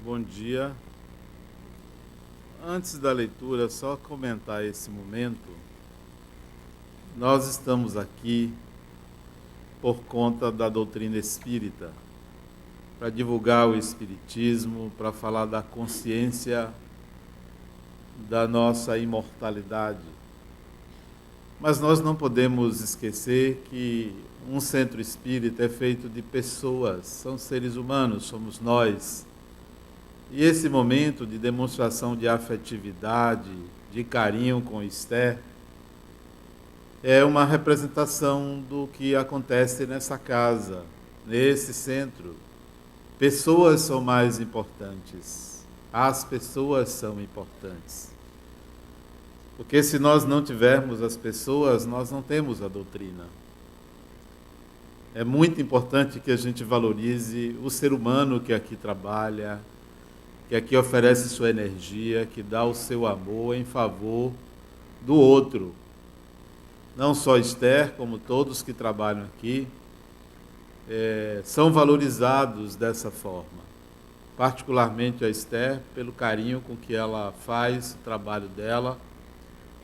bom dia. Antes da leitura, só comentar esse momento. Nós estamos aqui por conta da doutrina espírita, para divulgar o espiritismo, para falar da consciência da nossa imortalidade. Mas nós não podemos esquecer que um centro espírita é feito de pessoas, são seres humanos, somos nós. E esse momento de demonstração de afetividade, de carinho com Esther, é uma representação do que acontece nessa casa, nesse centro. Pessoas são mais importantes. As pessoas são importantes. Porque se nós não tivermos as pessoas, nós não temos a doutrina. É muito importante que a gente valorize o ser humano que aqui trabalha, que aqui oferece sua energia, que dá o seu amor em favor do outro. Não só Esther, como todos que trabalham aqui, são valorizados dessa forma. Particularmente a Esther, pelo carinho com que ela faz o trabalho dela,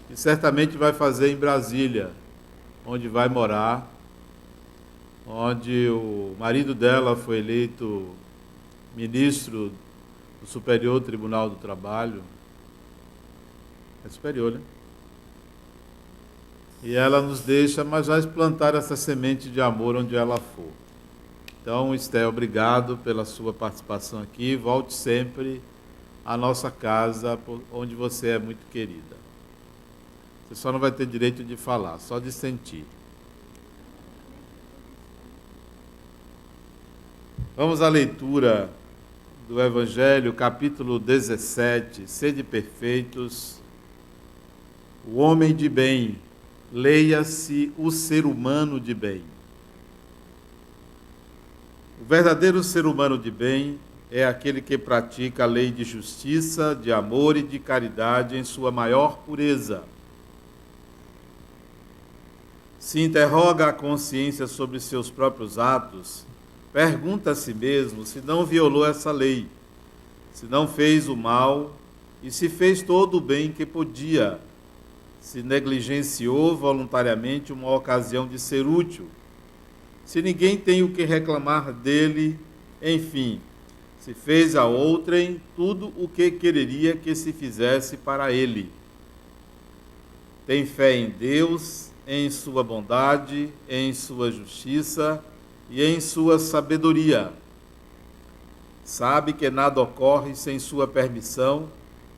e certamente vai fazer em Brasília, onde vai morar, onde o marido dela foi eleito ministro do Superior Tribunal do Trabalho. É superior, né? E ela nos deixa, mas vai plantar essa semente de amor onde ela for. Então, Esther, obrigado pela sua participação aqui. Volte sempre à nossa casa, onde você é muito querida. Você só não vai ter direito de falar, só de sentir. Vamos à leitura do Evangelho, capítulo 17. Sede perfeitos, o homem de bem, leia-se o ser humano de bem. O verdadeiro ser humano de bem é aquele que pratica a lei de justiça, de amor e de caridade em sua maior pureza. Se interroga a consciência sobre seus próprios atos, pergunta a si mesmo se não violou essa lei, se não fez o mal e se fez todo o bem que podia, se negligenciou voluntariamente uma ocasião de ser útil, se ninguém tem o que reclamar dele, enfim, se fez a outrem tudo o que quereria que se fizesse para ele. Tem fé em Deus, em sua bondade, em sua justiça e em sua sabedoria. Sabe que nada ocorre sem sua permissão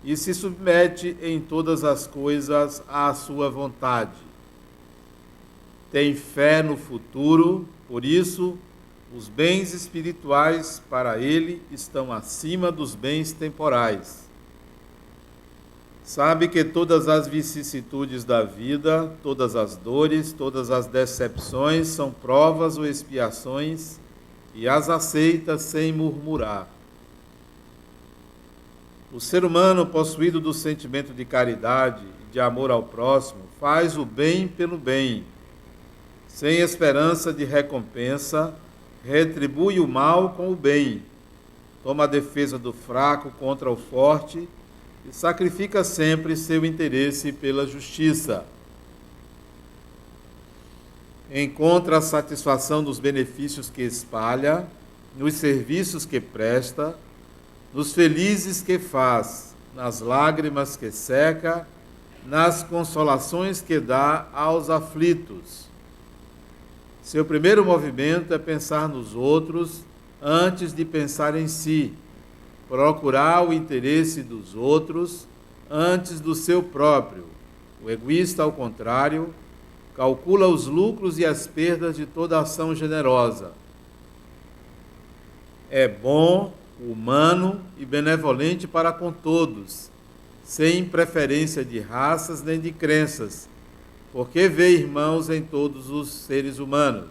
e se submete em todas as coisas à sua vontade. Tem fé no futuro, por isso, os bens espirituais para ele estão acima dos bens temporais. Sabe que todas as vicissitudes da vida, todas as dores, todas as decepções são provas ou expiações e as aceita sem murmurar. O ser humano, possuído do sentimento de caridade e de amor ao próximo, faz o bem pelo bem, sem esperança de recompensa, retribui o mal com o bem, toma a defesa do fraco contra o forte e sacrifica sempre seu interesse pela justiça. Encontra a satisfação nos benefícios que espalha, nos serviços que presta, nos felizes que faz, nas lágrimas que seca, nas consolações que dá aos aflitos. Seu primeiro movimento é pensar nos outros antes de pensar em si, procurar o interesse dos outros antes do seu próprio. O egoísta, ao contrário, calcula os lucros e as perdas de toda ação generosa. É bom, humano e benevolente para com todos, sem preferência de raças nem de crenças, porque vê irmãos em todos os seres humanos.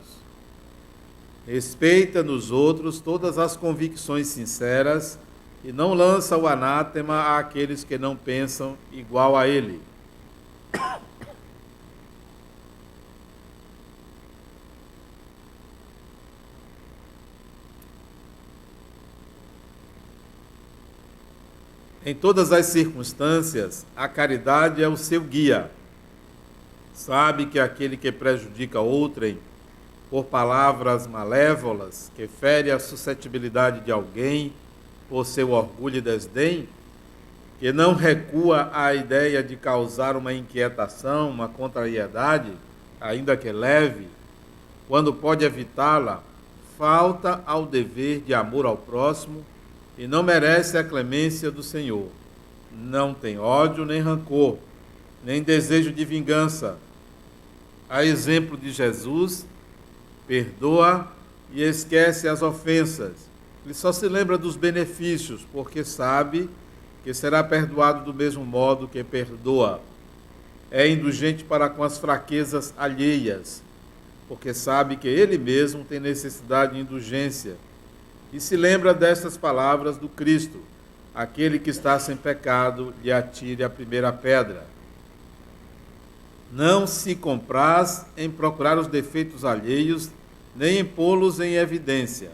Respeita nos outros todas as convicções sinceras e não lança o anátema àqueles que não pensam igual a ele. Em todas as circunstâncias, a caridade é o seu guia. Sabe que aquele que prejudica outrem por palavras malévolas, que fere a suscetibilidade de alguém por seu orgulho e desdém, que não recua à ideia de causar uma inquietação, uma contrariedade, ainda que leve, quando pode evitá-la, falta ao dever de amor ao próximo e não merece a clemência do Senhor. Não tem ódio nem rancor, nem desejo de vingança. A exemplo de Jesus, perdoa e esquece as ofensas. Ele só se lembra dos benefícios, porque sabe que será perdoado do mesmo modo que perdoa. É indulgente para com as fraquezas alheias, porque sabe que ele mesmo tem necessidade de indulgência. E se lembra destas palavras do Cristo: aquele que está sem pecado, lhe atire a primeira pedra. Não se compraz em procurar os defeitos alheios, nem em pô-los em evidência.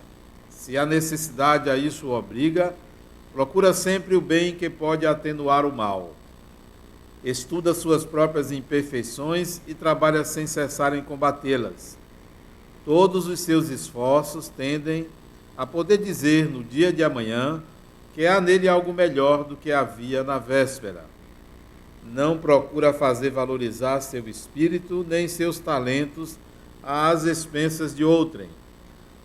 Se a necessidade a isso o obriga, procura sempre o bem que pode atenuar o mal. Estuda suas próprias imperfeições e trabalha sem cessar em combatê-las. Todos os seus esforços tendem a poder dizer no dia de amanhã que há nele algo melhor do que havia na véspera. Não procura fazer valorizar seu espírito nem seus talentos às expensas de outrem.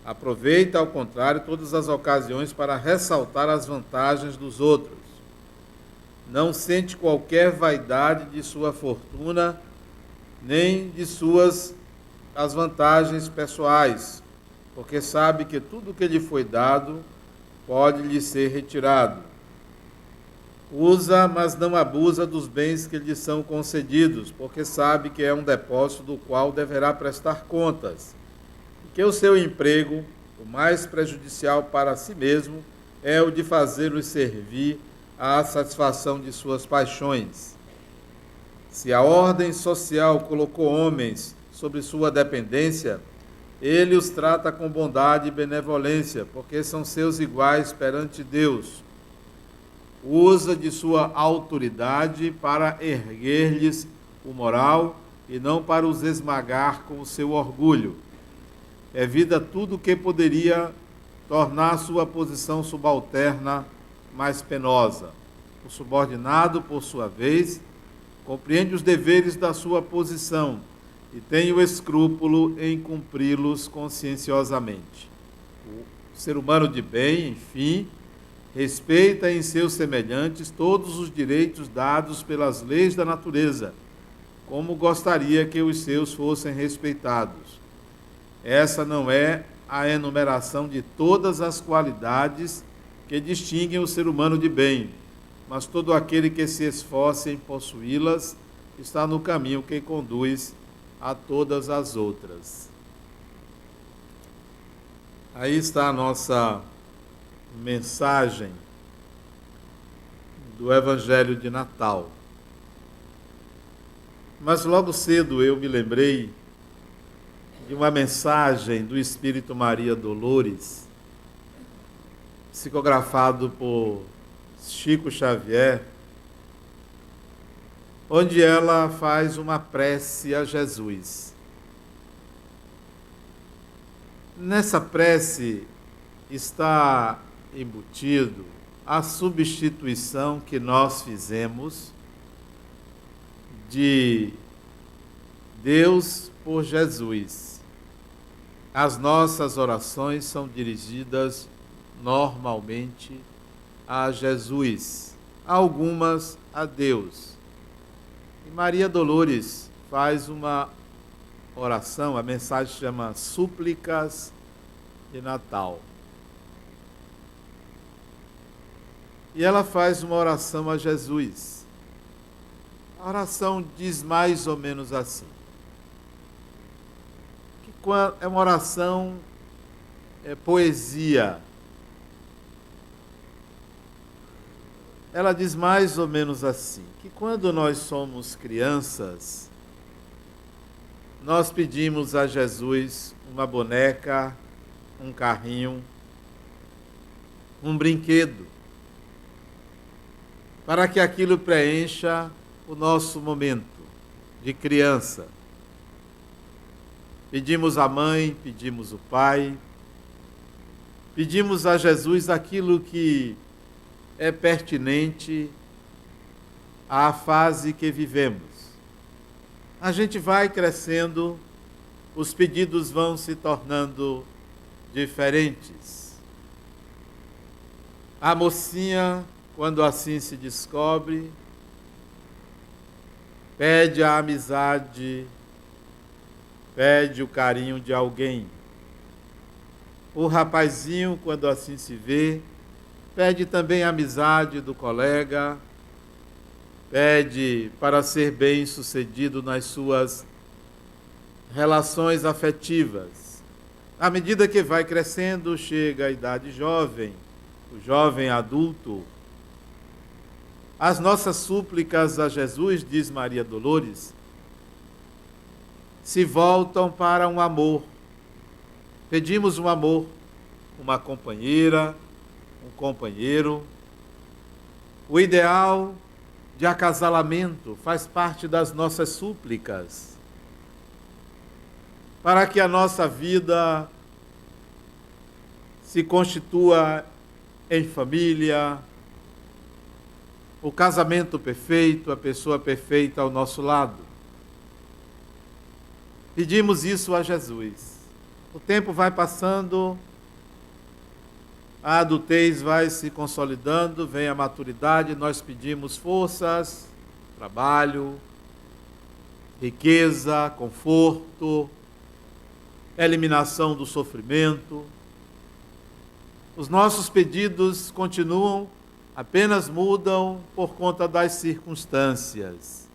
Aproveita, ao contrário, todas as ocasiões para ressaltar as vantagens dos outros. Não sente qualquer vaidade de sua fortuna, nem de as vantagens pessoais, porque sabe que tudo que lhe foi dado pode lhe ser retirado. Usa, mas não abusa dos bens que lhe são concedidos, porque sabe que é um depósito do qual deverá prestar contas, e que o seu emprego, o mais prejudicial para si mesmo, é o de fazê-los servir à satisfação de suas paixões. Se a ordem social colocou homens sobre sua dependência, ele os trata com bondade e benevolência, porque são seus iguais perante Deus. Usa de sua autoridade para erguer-lhes o moral e não para os esmagar com o seu orgulho. Evita tudo o que poderia tornar sua posição subalterna mais penosa. O subordinado, por sua vez, compreende os deveres da sua posição e tem o escrúpulo em cumpri-los conscienciosamente. O ser humano de bem, enfim, respeita em seus semelhantes todos os direitos dados pelas leis da natureza, como gostaria que os seus fossem respeitados. Essa não é a enumeração de todas as qualidades que distinguem o ser humano de bem, mas todo aquele que se esforce em possuí-las está no caminho que conduz a todas as outras. Aí está a nossa mensagem do Evangelho de Natal. Mas logo cedo eu me lembrei de uma mensagem do Espírito Maria Dolores, psicografado por Chico Xavier, onde ela faz uma prece a Jesus. Nessa prece está embutido a substituição que nós fizemos de Deus por Jesus. As nossas orações são dirigidas normalmente a Jesus, algumas a Deus. E Maria Dolores faz uma oração, a mensagem chama Súplicas de Natal. E ela faz uma oração a Jesus. A oração diz mais ou menos assim. É uma oração, é poesia. Ela diz mais ou menos assim, que quando nós somos crianças, nós pedimos a Jesus uma boneca, um carrinho, um brinquedo. para que aquilo preencha o nosso momento de criança. Pedimos à mãe, pedimos ao pai, pedimos a Jesus aquilo que é pertinente à fase que vivemos. A gente vai crescendo, os pedidos vão se tornando diferentes. A mocinha, quando assim se descobre, pede a amizade, pede o carinho de alguém. O rapazinho, quando assim se vê, pede também a amizade do colega, pede para ser bem-sucedido nas suas relações afetivas. À medida que vai crescendo, chega a idade jovem, o jovem adulto. As nossas súplicas a Jesus, diz Maria Dolores, se voltam para um amor. Pedimos um amor, uma companheira, um companheiro. O ideal de acasalamento faz parte das nossas súplicas, para que a nossa vida se constitua em família, o casamento perfeito, a pessoa perfeita ao nosso lado. Pedimos isso a Jesus. O tempo vai passando, a adultez vai se consolidando, vem a maturidade, nós pedimos forças, trabalho, riqueza, conforto, eliminação do sofrimento. Os nossos pedidos continuam, apenas mudam por conta das circunstâncias.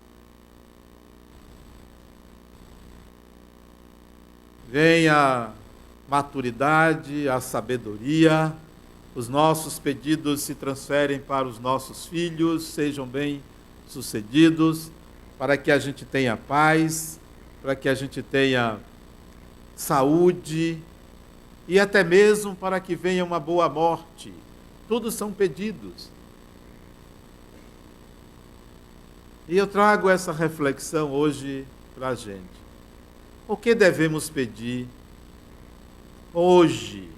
Vem a maturidade, a sabedoria, os nossos pedidos se transferem para os nossos filhos, sejam bem-sucedidos, para que a gente tenha paz, para que a gente tenha saúde e até mesmo para que venha uma boa morte. Tudo são pedidos. E eu trago essa reflexão hoje para a gente. O que devemos pedir hoje,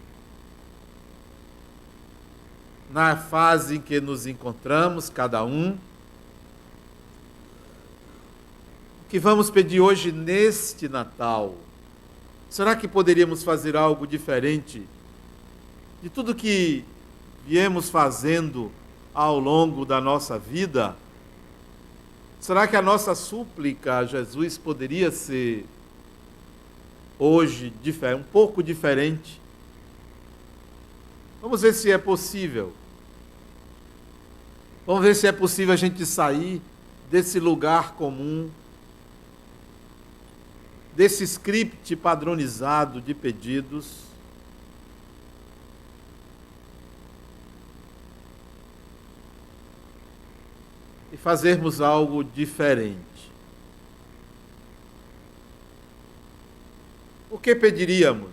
na fase em que nos encontramos, cada um? O que vamos pedir hoje neste Natal? Será que poderíamos fazer algo diferente de tudo que viemos fazendo ao longo da nossa vida? Será que a nossa súplica a Jesus poderia ser hoje um pouco diferente? Vamos ver se é possível. Vamos ver se é possível a gente sair desse lugar comum, desse script padronizado de pedidos, e fazermos algo diferente. O que pediríamos?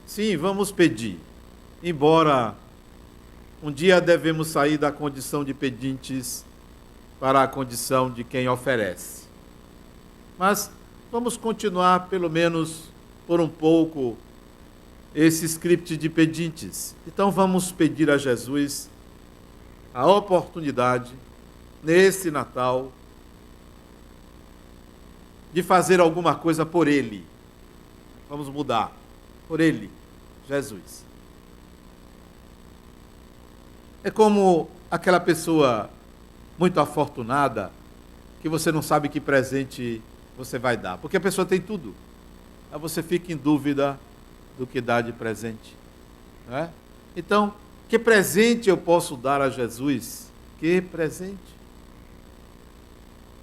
Sim, vamos pedir, embora um dia devemos sair da condição de pedintes para a condição de quem oferece. Mas vamos continuar, pelo menos por um pouco, esse script de pedintes. Então vamos pedir a Jesus a oportunidade, nesse Natal, de fazer alguma coisa por Ele. Vamos mudar. Por Ele, Jesus. É como aquela pessoa muito afortunada que você não sabe que presente você vai dar, porque a pessoa tem tudo. Aí você fica em dúvida do que dá de presente, não é? Então, que presente eu posso dar a Jesus? Que presente?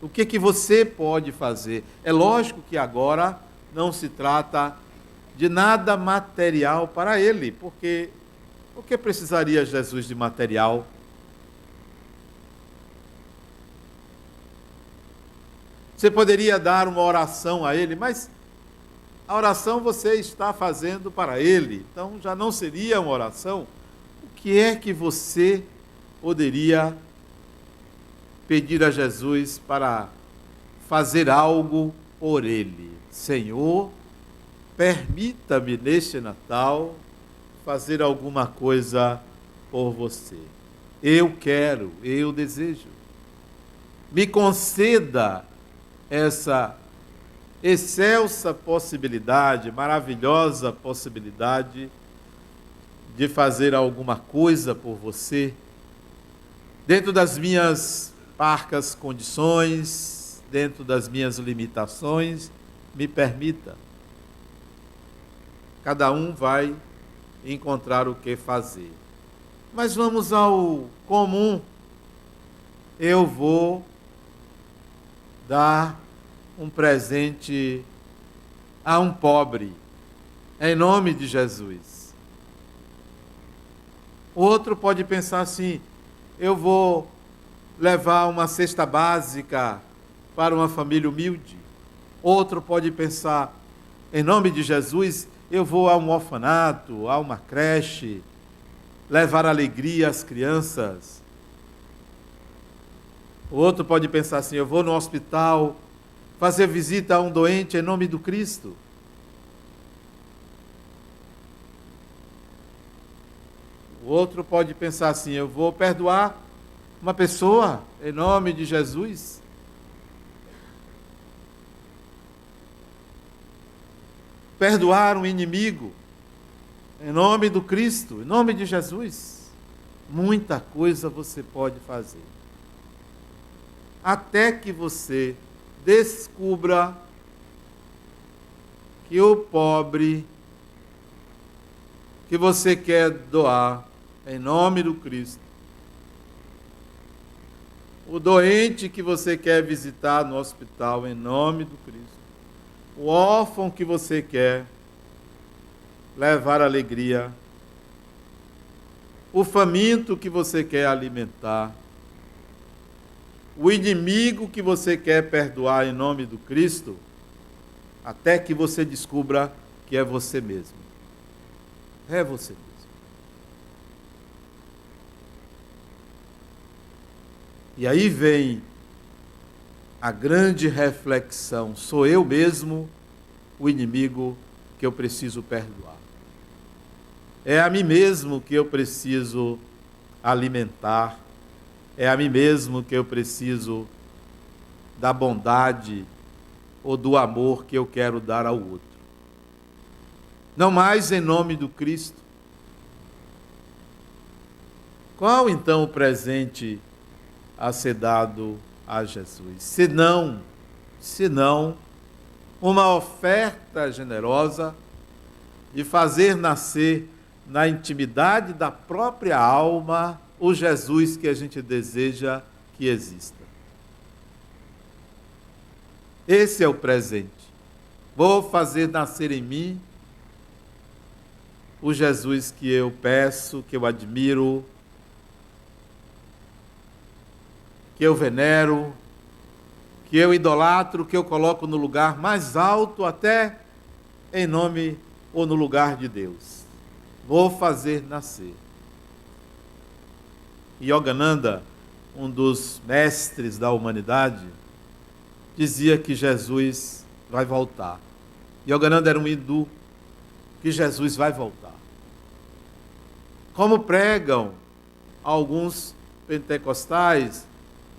O que você pode fazer? É lógico que agora não se trata de nada material para Ele, porque o que precisaria Jesus de material? Você poderia dar uma oração a Ele, mas a oração você está fazendo para Ele, então já não seria uma oração. O que é que você poderia pedir a Jesus para fazer algo por ele. Senhor, permita-me neste Natal fazer alguma coisa por você. Eu quero, eu desejo. Me conceda essa excelsa possibilidade, maravilhosa possibilidade de fazer alguma coisa por você, dentro das minhas parcas condições, dentro das minhas limitações, me permita. Cada um vai encontrar o que fazer. Mas vamos ao comum. Eu vou dar um presente a um pobre, em nome de Jesus. Outro pode pensar assim: eu vou levar uma cesta básica para uma família humilde. Outro pode pensar: em nome de Jesus, eu vou a um orfanato, a uma creche, levar alegria às crianças. O outro pode pensar assim: eu vou no hospital fazer visita a um doente em nome do Cristo. O outro pode pensar assim: eu vou perdoar uma pessoa em nome de Jesus. Perdoar um inimigo em nome do Cristo, em nome de Jesus. Muita coisa você pode fazer. Até que você descubra que o pobre que você quer doar em nome do Cristo, o doente que você quer visitar no hospital em nome do Cristo, o órfão que você quer levar alegria, o faminto que você quer alimentar, o inimigo que você quer perdoar em nome do Cristo, até que você descubra que é você mesmo. É você mesmo. E aí vem a grande reflexão: sou eu mesmo o inimigo que eu preciso perdoar. É a mim mesmo que eu preciso alimentar. É a mim mesmo que eu preciso da bondade ou do amor que eu quero dar ao outro. Não mais em nome do Cristo. Qual então o presente a ser dado a Jesus? Senão uma oferta generosa de fazer nascer na intimidade da própria alma o Jesus que a gente deseja que exista. Esse é o presente. Vou fazer nascer em mim o Jesus que eu peço, que eu admiro, que eu venero, que eu idolatro, que eu coloco no lugar mais alto, até em nome ou no lugar de Deus. Vou fazer nascer. Yogananda, um dos mestres da humanidade, dizia que Jesus vai voltar. Yogananda era um hindu, que Jesus vai voltar. Como pregam alguns pentecostais,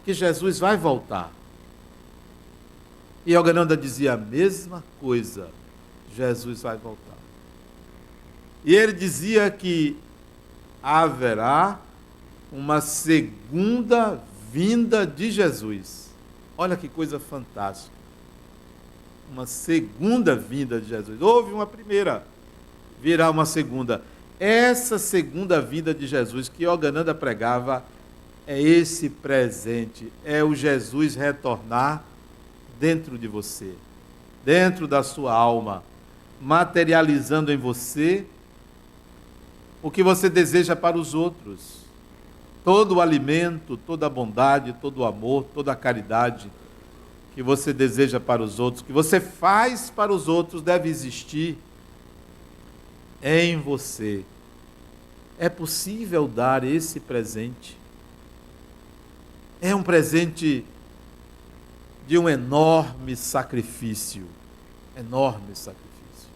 que Jesus vai voltar. E Yogananda dizia a mesma coisa: Jesus vai voltar. E ele dizia que haverá uma segunda vinda de Jesus. Olha que coisa fantástica. Uma segunda vinda de Jesus. Houve uma primeira, virá uma segunda. Essa segunda vinda de Jesus que Yogananda pregava é esse presente, é o Jesus retornar dentro de você, dentro da sua alma, materializando em você o que você deseja para os outros. Todo o alimento, toda a bondade, todo o amor, toda a caridade que você deseja para os outros, que você faz para os outros, deve existir em você. É possível dar esse presente É um presente de um enorme sacrifício. Enorme sacrifício.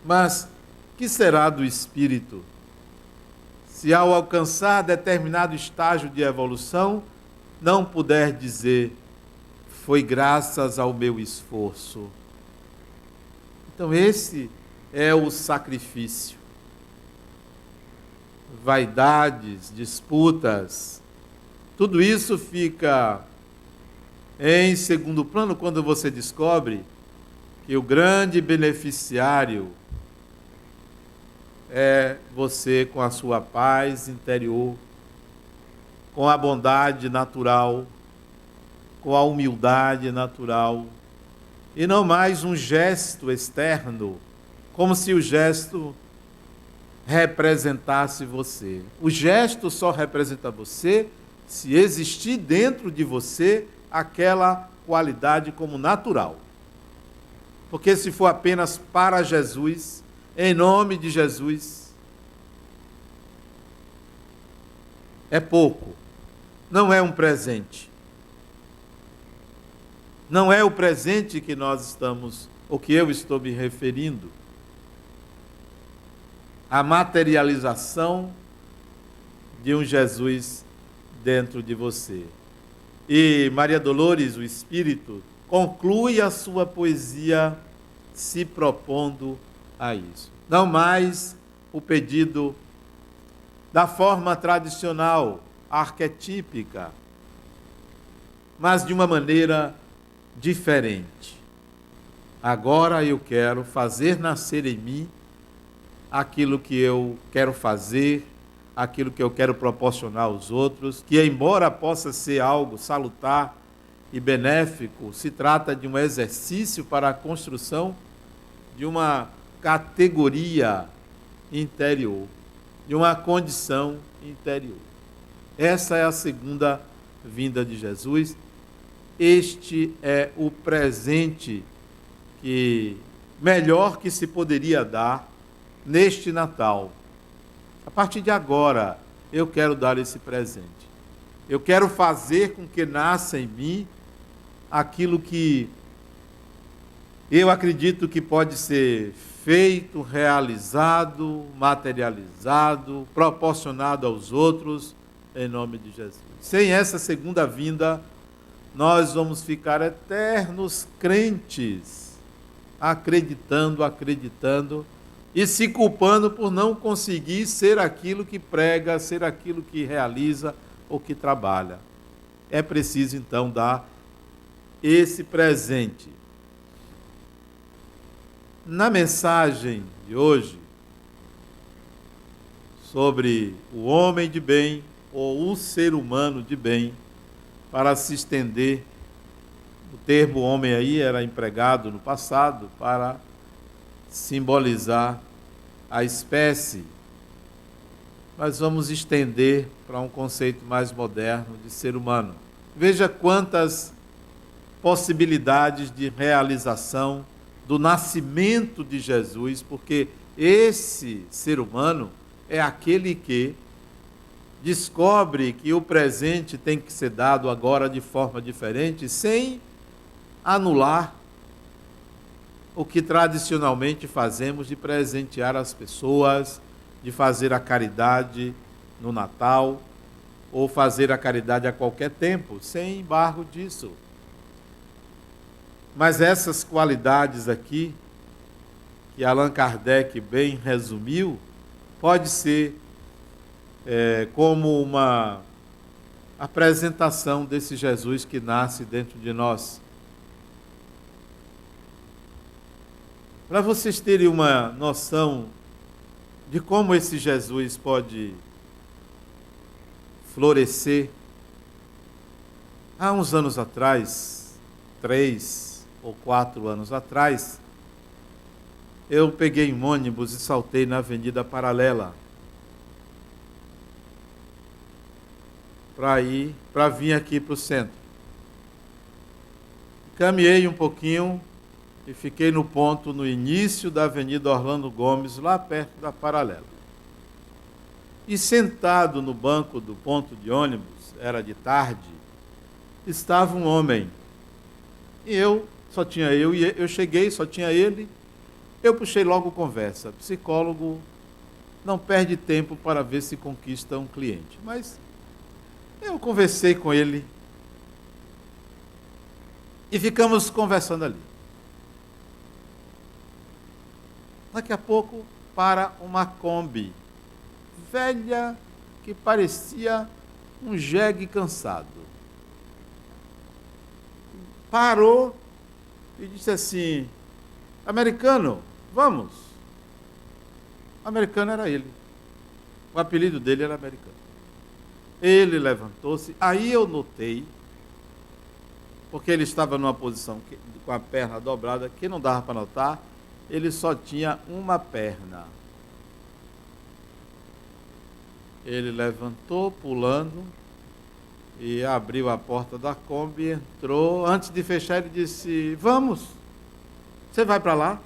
Mas que será do espírito se ao alcançar determinado estágio de evolução não puder dizer: foi graças ao meu esforço? Então esse é o sacrifício. Vaidades, disputas, tudo isso fica em segundo plano quando você descobre que o grande beneficiário é você com a sua paz interior, com a bondade natural, com a humildade natural, e não mais um gesto externo, como se o gesto representasse você. O gesto só representa você se existir dentro de você aquela qualidade como natural. Porque se for apenas para Jesus, em nome de Jesus, é pouco. Não é um presente. Não é o presente que nós estamos, ou que eu estou me referindo. A materialização de um Jesus dentro de você. E Maria Dolores, o Espírito, conclui a sua poesia se propondo a isso. Não mais o pedido da forma tradicional, arquetípica, mas de uma maneira diferente. Agora eu quero fazer nascer em mim aquilo que eu quero fazer, aquilo que eu quero proporcionar aos outros, que embora possa ser algo salutar e benéfico, se trata de um exercício para a construção de uma categoria interior, de uma condição interior. Essa é a segunda vinda de Jesus. Este é o presente que melhor que se poderia dar neste Natal. A partir de agora, eu quero dar esse presente. Eu quero fazer com que nasça em mim aquilo que eu acredito que pode ser feito, realizado, materializado, proporcionado aos outros, em nome de Jesus. Sem essa segunda vinda, nós vamos ficar eternos crentes, acreditando e se culpando por não conseguir ser aquilo que prega, ser aquilo que realiza ou que trabalha. É preciso, então, dar esse presente. Na mensagem de hoje, sobre o homem de bem, ou o ser humano de bem, para se estender, o termo homem aí era empregado no passado para simbolizar a espécie, mas vamos estender para um conceito mais moderno de ser humano. Veja quantas possibilidades de realização do nascimento de Jesus, porque esse ser humano é aquele que descobre que o presente tem que ser dado agora de forma diferente, sem anular o que tradicionalmente fazemos de presentear as pessoas, de fazer a caridade no Natal, ou fazer a caridade a qualquer tempo, sem embargo disso. Mas essas qualidades aqui, que Allan Kardec bem resumiu, pode ser como uma apresentação desse Jesus que nasce dentro de nós. Para vocês terem uma noção de como esse Jesus pode florescer, há uns anos atrás, 3 ou 4 anos atrás, eu peguei um ônibus e saltei na Avenida Paralela para vir aqui para o centro. Caminhei um pouquinho e fiquei no ponto, no início da Avenida Orlando Gomes, lá perto da Paralela. E sentado no banco do ponto de ônibus, era de tarde, estava um homem. E só tinha eu, e eu cheguei, só tinha ele. Eu puxei logo conversa. Psicólogo não perde tempo para ver se conquista um cliente. Mas eu conversei com ele e ficamos conversando ali. Daqui a pouco, para uma Kombi velha que parecia um jegue cansado. Parou e disse assim: americano, vamos. O americano era ele. O apelido dele era americano. Ele levantou-se, aí eu notei, porque ele estava numa posição com a perna dobrada, que não dava para notar, ele só tinha uma perna. Ele levantou, pulando, e abriu a porta da Kombi, entrou. Antes de fechar, ele disse: vamos, você vai para lá?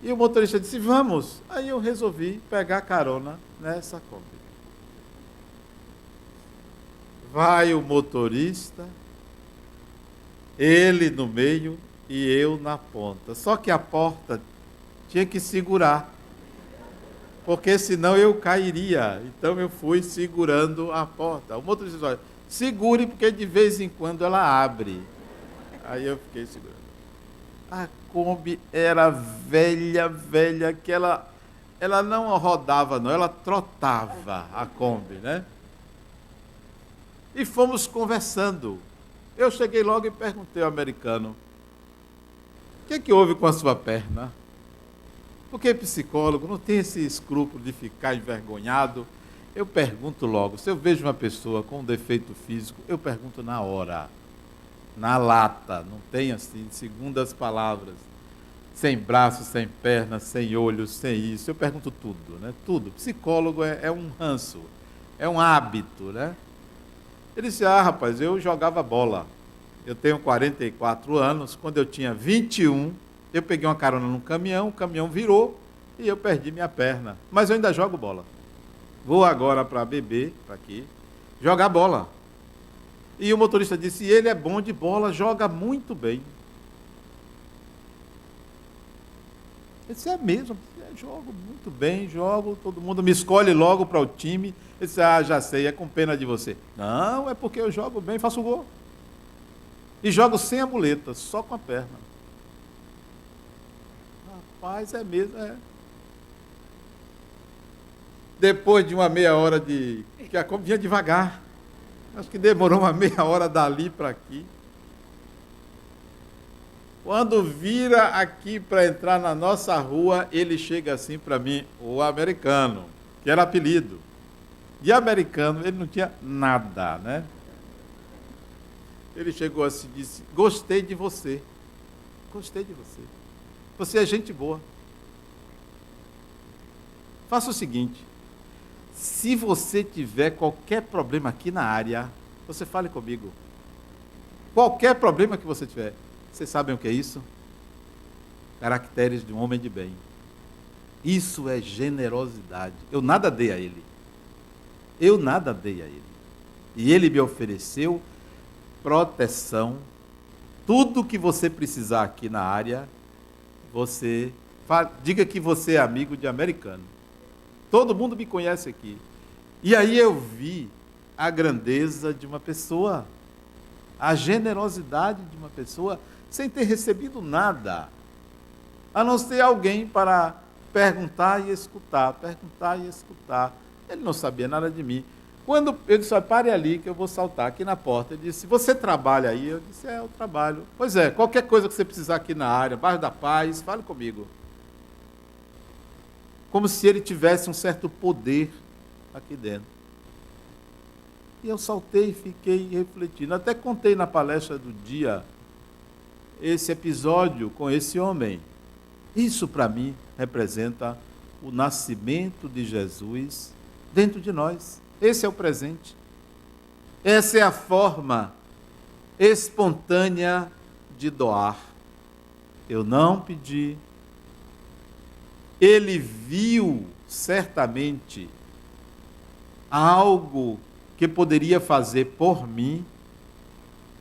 E o motorista disse: vamos. Aí eu resolvi pegar carona nessa Kombi. Vai o motorista, ele no meio e eu na ponta. Só que a porta tinha que segurar, porque senão eu cairia. Então eu fui segurando a porta. O motorista disse: olha, segure, porque de vez em quando ela abre. Aí eu fiquei segurando. A Kombi era velha, que ela não rodava não, ela trotava, a Kombi, né? E fomos conversando. Eu cheguei logo e perguntei ao americano: o que houve com a sua perna? Porque psicólogo não tem esse escrúpulo de ficar envergonhado. Eu pergunto logo. Se eu vejo uma pessoa com um defeito físico, eu pergunto na hora, na lata. Não tem assim, segundas palavras. Sem braço, sem perna, sem olhos, sem isso. Eu pergunto tudo, né? Tudo. Psicólogo é um ranço, é um hábito, né? Ele disse: rapaz, eu jogava bola. Eu tenho 44 anos. Quando eu tinha 21, eu peguei uma carona num caminhão, o caminhão virou e eu perdi minha perna. Mas eu ainda jogo bola. Vou agora para beber, para aqui, jogar bola. E o motorista disse: ele é bom de bola, joga muito bem. Eu disse: é mesmo? Jogo muito bem, todo mundo me escolhe logo para o time. Ele disse: já sei, é com pena de você. Não, é porque eu jogo bem, faço gol. E jogo sem a muleta, só com a perna. Rapaz, é mesmo, é. Depois de uma meia hora que a Kombi vinha devagar. Acho que demorou uma meia hora dali para aqui. Quando vira aqui para entrar na nossa rua, ele chega assim para mim: o americano, que era apelido. De americano, ele não tinha nada, né? Ele chegou assim e disse: gostei de você. Gostei de você. Você é gente boa. Faça o seguinte: se você tiver qualquer problema aqui na área, você fale comigo. Qualquer problema que você tiver. Vocês sabem o que é isso? Caracteres de um homem de bem. Isso é generosidade. Eu nada dei a ele. Eu nada dei a ele. E ele me ofereceu proteção. Tudo que você precisar aqui na área, você diga que você é amigo de americano. Todo mundo me conhece aqui. E aí eu vi a grandeza de uma pessoa, a generosidade de uma pessoa, sem ter recebido nada, a não ser alguém para perguntar e escutar, perguntar e escutar. Ele não sabia nada de mim. Quando eu disse: pare ali que eu vou saltar aqui na porta, ele disse: você trabalha aí? Eu disse: eu trabalho. Pois é, qualquer coisa que você precisar aqui na área, bairro da Paz, fale comigo. Como se ele tivesse um certo poder aqui dentro. E eu saltei e fiquei refletindo. Até contei na palestra do dia esse episódio com esse homem. Isso para mim representa o nascimento de Jesus dentro de nós. Esse é o presente. Essa é a forma espontânea de doar. Eu não pedi. Ele viu certamente algo que poderia fazer por mim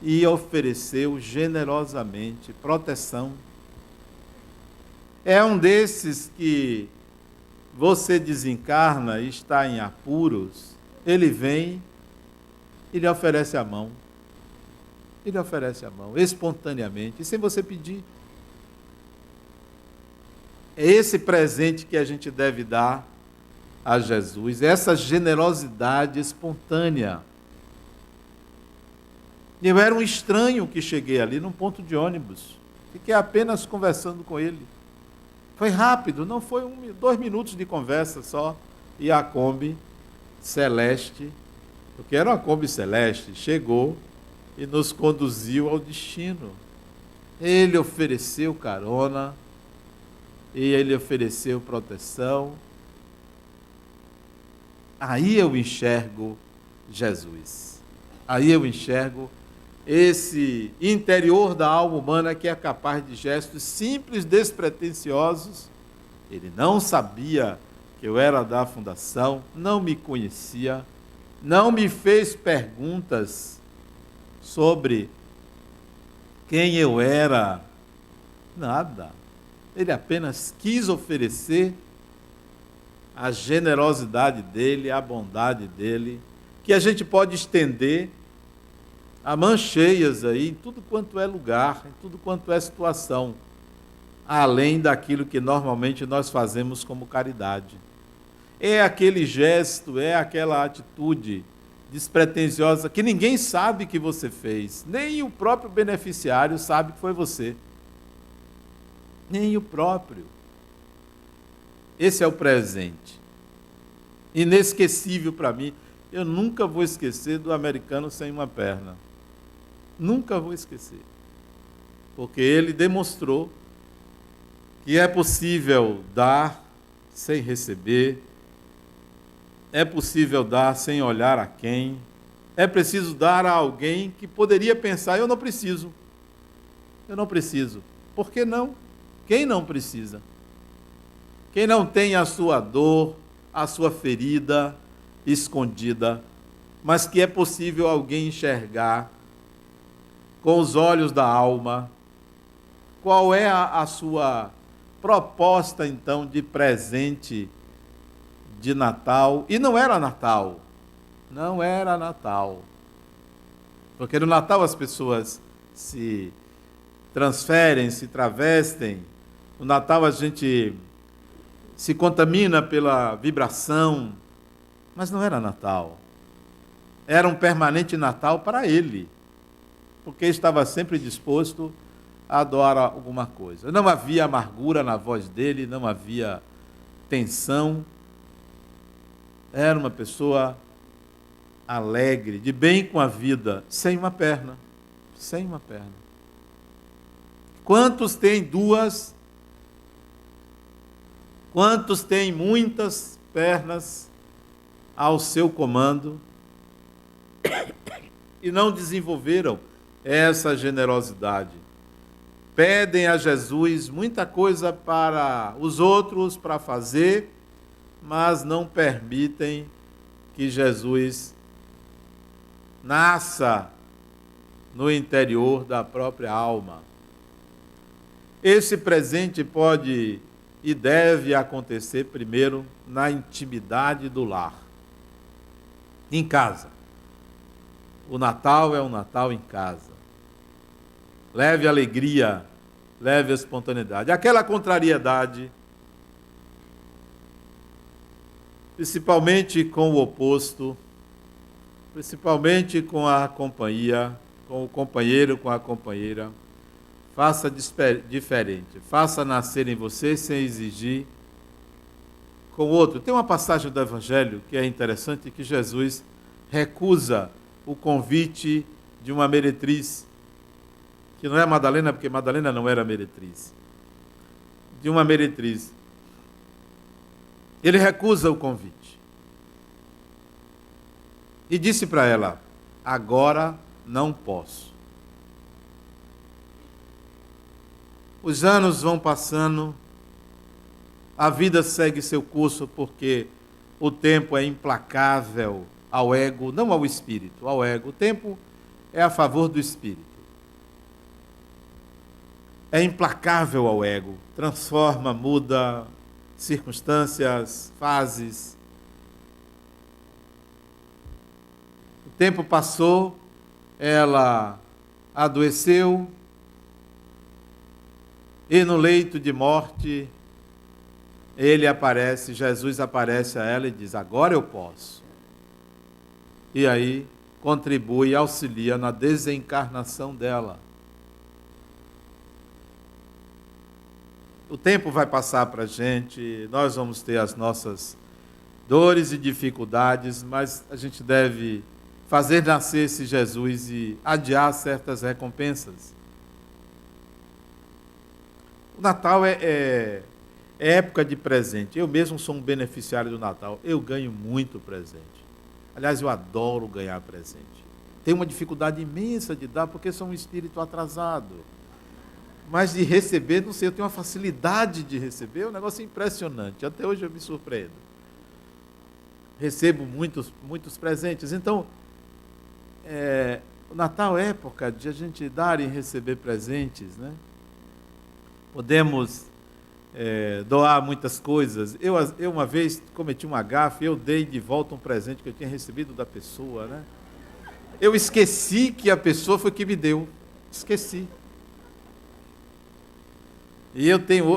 e ofereceu generosamente proteção. É um desses que você desencarna e está em apuros, ele vem e lhe oferece a mão. Ele oferece a mão, espontaneamente, e sem você pedir. É esse presente que a gente deve dar a Jesus, essa generosidade espontânea. Eu era um estranho que cheguei ali num ponto de ônibus, fiquei apenas conversando com ele. Foi rápido, não foi 2 minutos de conversa só, e a Kombi celeste, porque era uma Kombi celeste, chegou e nos conduziu ao destino. Ele ofereceu carona, e ele ofereceu proteção. Aí eu enxergo Jesus. Aí eu enxergo esse interior da alma humana que é capaz de gestos simples, despretensiosos. Ele não sabia que eu era da fundação, não me conhecia, não me fez perguntas sobre quem eu era, nada. Ele apenas quis oferecer a generosidade dele, a bondade dele, que a gente pode estender a mãos cheias aí, em tudo quanto é lugar, em tudo quanto é situação, além daquilo que normalmente nós fazemos como caridade. É aquele gesto, é aquela atitude despretensiosa que ninguém sabe que você fez, nem o próprio beneficiário sabe que foi você. Nem o próprio. Esse é o presente. Inesquecível para mim. Eu nunca vou esquecer do americano sem uma perna. Nunca vou esquecer. Porque ele demonstrou que é possível dar sem receber, é possível dar sem olhar a quem, é preciso dar a alguém que poderia pensar, eu não preciso. Eu não preciso. Por que não? Quem não precisa? Quem não tem a sua dor, a sua ferida escondida, mas que é possível alguém enxergar com os olhos da alma, qual é a sua proposta, então, de presente de Natal? E não era Natal, não era Natal. Porque no Natal as pessoas se transferem, se travestem. No Natal a gente se contamina pela vibração, mas não era Natal. Era um permanente Natal para ele, porque estava sempre disposto a doar alguma coisa. Não havia amargura na voz dele, não havia tensão. Era uma pessoa alegre, de bem com a vida, sem uma perna. Sem uma perna. Quantos têm 2? Quantos têm muitas pernas ao seu comando e não desenvolveram essa generosidade? Pedem a Jesus muita coisa para os outros, para fazer, mas não permitem que Jesus nasça no interior da própria alma. Esse presente pode e deve acontecer primeiro na intimidade do lar, em casa. O Natal é um Natal em casa. Leve alegria, leve espontaneidade. Aquela contrariedade, principalmente com o oposto, principalmente com a companhia, com o companheiro, com a companheira, faça diferente, faça nascer em você sem exigir com o outro. Tem uma passagem do Evangelho que é interessante, que Jesus recusa o convite de uma meretriz, que não é Madalena, porque Madalena não era meretriz, de uma meretriz. Ele recusa o convite e disse para ela: agora não posso. Os anos vão passando A vida segue seu curso porque o tempo é implacável ao ego, não ao espírito, ao ego. O tempo é a favor do espírito. É implacável ao ego, transforma, muda circunstâncias, fases. O tempo passou, ela adoeceu, e no leito de morte, ele aparece, Jesus aparece a ela e diz: agora eu posso. E aí contribui, auxilia na desencarnação dela. O tempo vai passar para a gente, nós vamos ter as nossas dores e dificuldades, mas a gente deve fazer nascer esse Jesus e adiar certas recompensas. O Natal é época de presente. Eu mesmo sou um beneficiário do Natal. Eu ganho muito presente. Aliás, eu adoro ganhar presente. Tenho uma dificuldade imensa de dar, porque sou um espírito atrasado. Mas de receber, não sei, eu tenho uma facilidade de receber, é um negócio impressionante. Até hoje eu me surpreendo. Recebo muitos presentes. Então, o Natal é época de a gente dar e receber presentes, né? Podemos doar muitas coisas. Eu uma vez cometi uma gafe, eu dei de volta um presente que eu tinha recebido da pessoa, né? Eu esqueci que a pessoa foi que me deu. Esqueci. E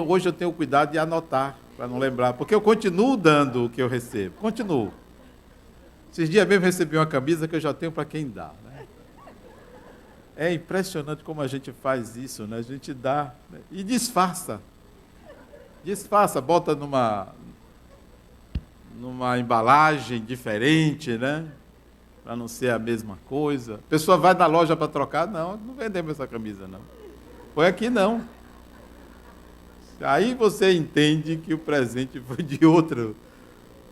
hoje eu tenho cuidado de anotar, para não lembrar, porque eu continuo dando o que eu recebo. Continuo. Esses dias mesmo recebi uma camisa que eu já tenho para quem dá, né? É impressionante como a gente faz isso, né? A gente dá, né? E disfarça. Disfarça, bota numa embalagem diferente, né? Para não ser a mesma coisa. A pessoa vai na loja para trocar, não vendemos essa camisa, não. Põe aqui, não. Aí você entende que o presente foi de outro,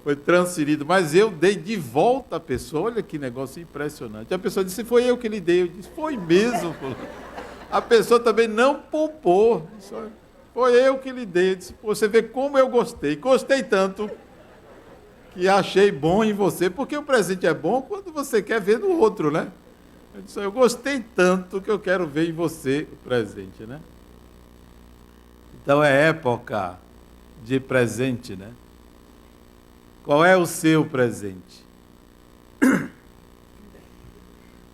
foi transferido, mas eu dei de volta à pessoa. Olha que negócio impressionante. A pessoa disse: foi eu que lhe dei. Eu disse: foi mesmo. A pessoa também não poupou. Foi eu que lhe dei. Eu disse: você vê como eu gostei. Gostei tanto que achei bom em você, porque o presente é bom quando você quer ver no outro, né? Eu disse: eu gostei tanto que eu quero ver em você o presente, né? Então é época de presente, né? Qual é o seu presente?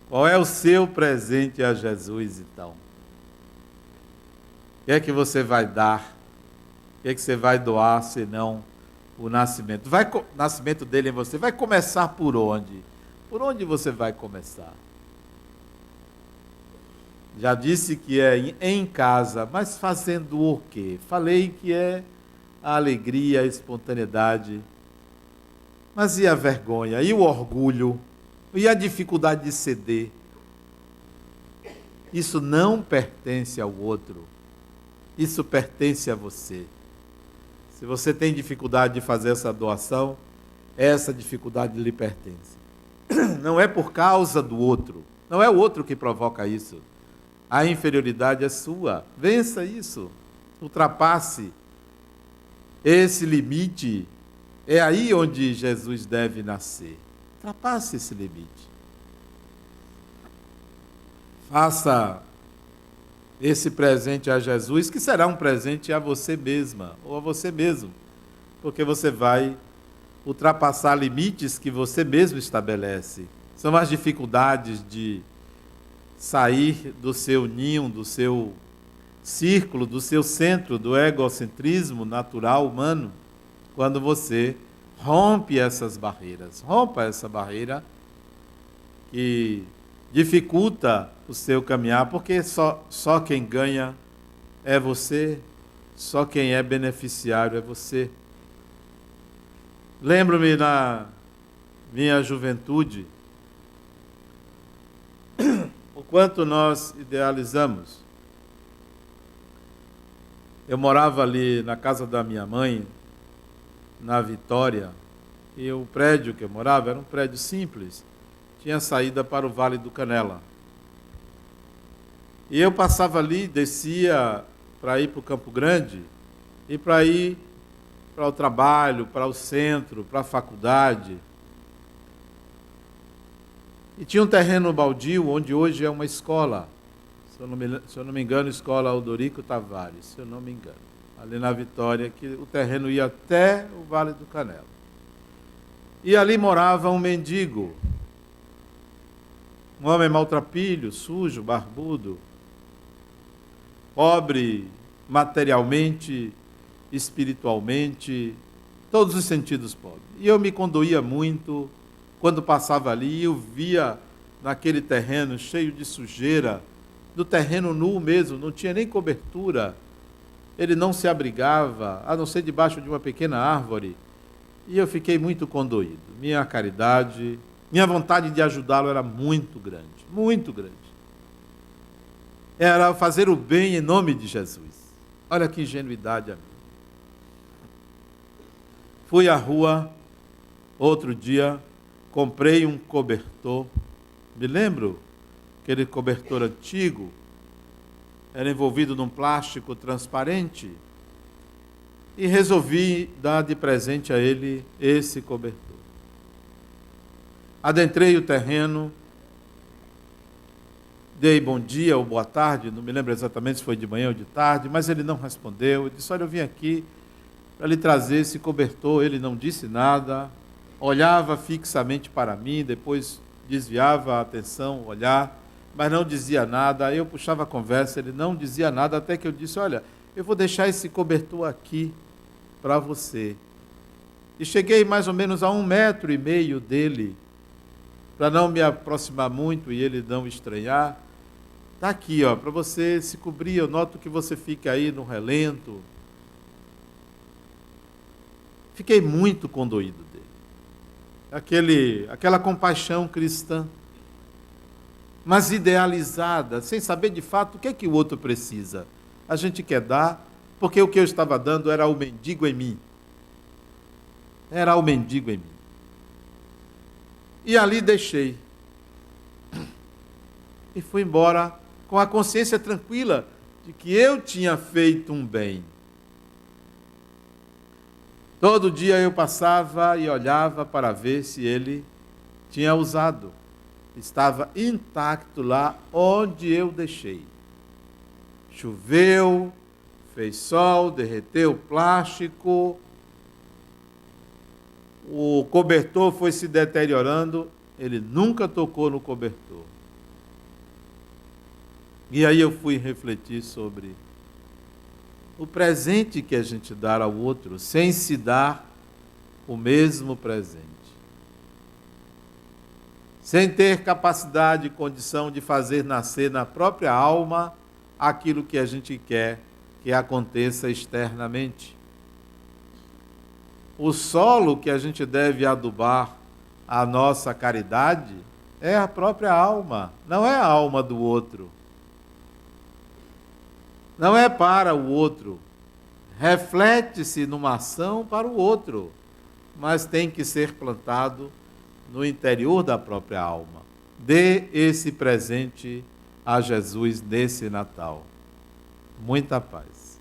Qual é o seu presente a Jesus, então? O que é que você vai dar? O que é que você vai doar, senão o nascimento? O nascimento dele em você vai começar por onde? Por onde você vai começar? Já disse que é em casa, mas fazendo o quê? Falei que é a alegria, a espontaneidade. Mas e a vergonha? E o orgulho? E a dificuldade de ceder? Isso não pertence ao outro. Isso pertence a você. Se você tem dificuldade de fazer essa doação, essa dificuldade lhe pertence. Não é por causa do outro. Não é o outro que provoca isso. A inferioridade é sua. Vença isso. Ultrapasse esse limite. É aí onde Jesus deve nascer. Ultrapasse esse limite. Faça esse presente a Jesus, que será um presente a você mesma, ou a você mesmo. Porque você vai ultrapassar limites que você mesmo estabelece. São as dificuldades de sair do seu ninho, do seu círculo, do seu centro, do egocentrismo natural humano, quando você rompe essas barreiras. Rompa essa barreira que dificulta o seu caminhar, porque só quem ganha é você, só quem é beneficiário é você. Lembro-me na minha juventude, o quanto nós idealizamos. Eu morava ali na casa da minha mãe, na Vitória, e o prédio que eu morava era um prédio simples, tinha saída para o Vale do Canela. E eu passava ali, descia para ir para o Campo Grande, e para ir para o trabalho, para o centro, para a faculdade. E tinha um terreno baldio, onde hoje é uma escola. Se eu não me engano, escola Aldorico Tavares, se eu não me engano. Ali na Vitória, que o terreno ia até o Vale do Canela. E ali morava um mendigo, um homem maltrapilho, sujo, barbudo, pobre materialmente, espiritualmente, todos os sentidos pobre. E eu me condoía muito quando passava ali, eu via naquele terreno cheio de sujeira, do terreno nu mesmo, não tinha nem cobertura, ele não se abrigava, a não ser debaixo de uma pequena árvore, e eu fiquei muito condoído. Minha caridade, minha vontade de ajudá-lo era muito grande, muito grande. Era fazer o bem em nome de Jesus. Olha que ingenuidade a minha. Fui à rua, outro dia, comprei um cobertor, me lembro, aquele cobertor antigo, era envolvido num plástico transparente, e resolvi dar de presente a ele esse cobertor. Adentrei o terreno, dei bom dia ou boa tarde, não me lembro exatamente se foi de manhã ou de tarde, mas ele não respondeu. Eu disse, olha, eu vim aqui para lhe trazer esse cobertor. Ele não disse nada, olhava fixamente para mim, depois desviava a atenção, olhar, mas não dizia nada. Eu puxava a conversa, ele não dizia nada, até que eu disse, olha, eu vou deixar esse cobertor aqui para você. E cheguei mais ou menos a 1,5 metro dele, para não me aproximar muito e ele não estranhar. Está aqui, ó, para você se cobrir. Eu noto que você fica aí no relento. Fiquei muito condoído dele. Aquela compaixão cristã, mas idealizada, sem saber de fato o que é que o outro precisa. A gente quer dar, porque o que eu estava dando era o mendigo em mim. Era o mendigo em mim. E ali deixei. E fui embora com a consciência tranquila de que eu tinha feito um bem. Todo dia eu passava e olhava para ver se ele tinha usado. Estava intacto lá onde eu deixei. Choveu, fez sol, derreteu o plástico, o cobertor foi se deteriorando, ele nunca tocou no cobertor. E aí eu fui refletir sobre o presente que a gente dá ao outro, sem se dar o mesmo presente. Sem ter capacidade e condição de fazer nascer na própria alma aquilo que a gente quer que aconteça externamente. O solo que a gente deve adubar a nossa caridade é a própria alma, não é a alma do outro. Não é para o outro. Reflete-se numa ação para o outro, mas tem que ser plantado no interior da própria alma. Dê esse presente a Jesus nesse Natal. Muita paz.